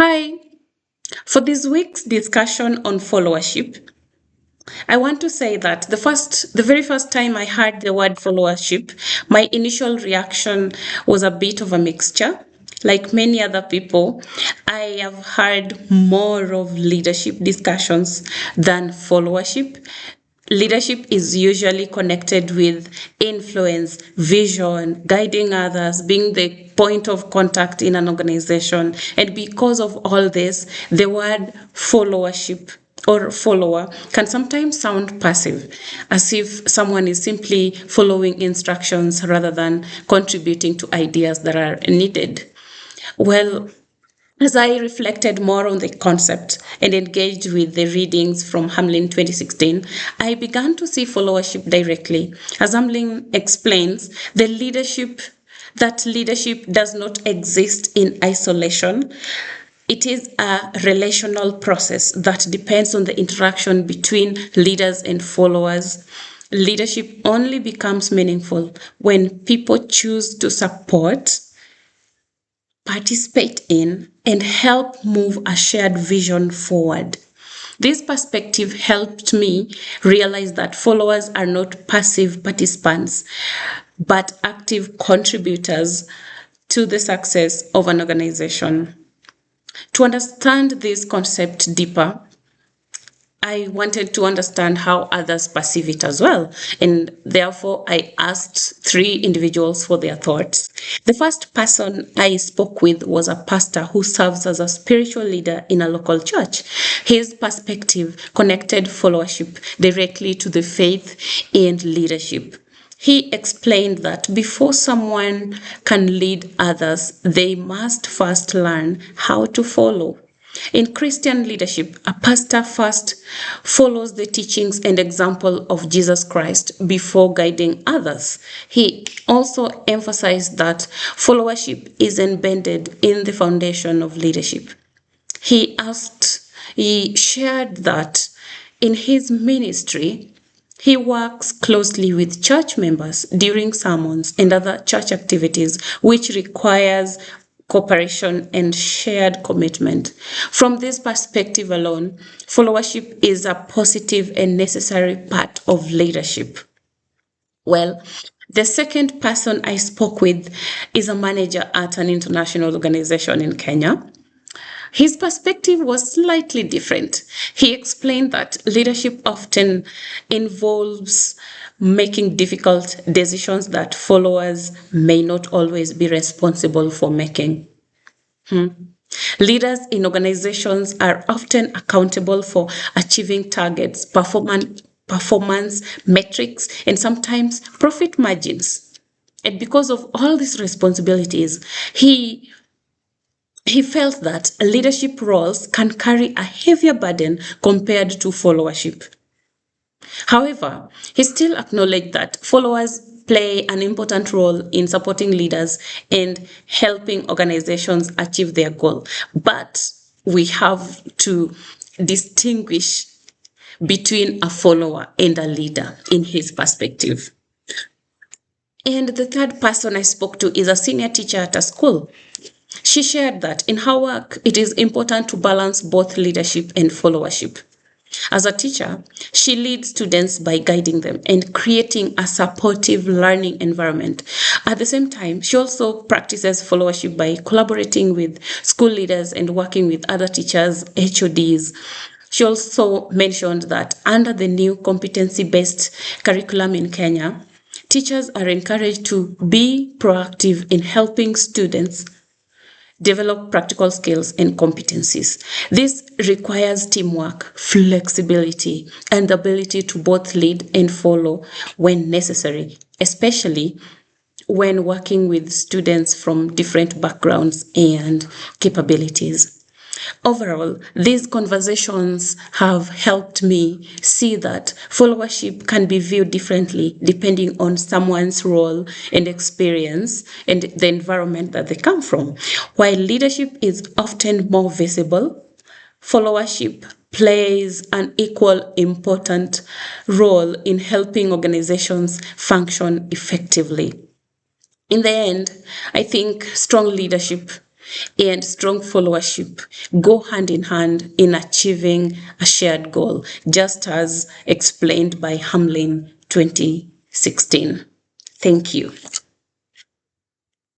Hi, for this week's discussion on followership, I want to say that the very first time I heard the word followership, my initial reaction was a bit of a mixture. Like many other people, I have heard more of leadership discussions than followership. Leadership is usually connected with influence, vision, guiding others, being the point of contact in an organization. And because of all this, the word followership or follower can sometimes sound passive, as if someone is simply following instructions rather than contributing to ideas that are needed. Well, as I reflected more on the concept and engaged with the readings from Hamlin 2016, I began to see followership directly. As Hamlin explains, leadership does not exist in isolation. It is a relational process that depends on the interaction between leaders and followers. Leadership only becomes meaningful when people choose to support, participate in, and help move a shared vision forward. This perspective helped me realize that followers are not passive participants, but active contributors to the success of an organization. To understand this concept deeper, I wanted to understand how others perceive it as well. And therefore, I asked three individuals for their thoughts. The first person I spoke with was a pastor who serves as a spiritual leader in a local church. His perspective connected followership directly to the faith and leadership. He explained that before someone can lead others, they must first learn how to follow. In Christian leadership, a pastor first follows the teachings and example of Jesus Christ before guiding others. He also emphasized that followership is embedded in the foundation of leadership. He shared that in his ministry, he works closely with church members during sermons and other church activities, which requires cooperation and shared commitment. From this perspective alone, followership is a positive and necessary part of leadership. Well, the second person I spoke with is a manager at an international organization in Kenya. His perspective was slightly different. He explained that leadership often involves making difficult decisions that followers may not always be responsible for making. Leaders in organizations are often accountable for achieving targets, performance metrics, and sometimes profit margins. And because of all these responsibilities, he felt that leadership roles can carry a heavier burden compared to followership. However, he still acknowledged that followers play an important role in supporting leaders and helping organizations achieve their goal. But we have to distinguish between a follower and a leader in his perspective. And the third person I spoke to is a senior teacher at a school. She shared that in her work, it is important to balance both leadership and followership. As a teacher, she leads students by guiding them and creating a supportive learning environment. At the same time, she also practices followership by collaborating with school leaders and working with other teachers, HODs. She also mentioned that under the new competency-based curriculum in Kenya, teachers are encouraged to be proactive in helping students develop practical skills and competencies. This requires teamwork, flexibility, and the ability to both lead and follow when necessary, especially when working with students from different backgrounds and capabilities. Overall, these conversations have helped me see that followership can be viewed differently depending on someone's role and experience and the environment that they come from. While leadership is often more visible, followership plays an equal important role in helping organizations function effectively. In the end, I think strong leadership and strong followership go hand in hand in achieving a shared goal, just as explained by Hamlin 2016. Thank you.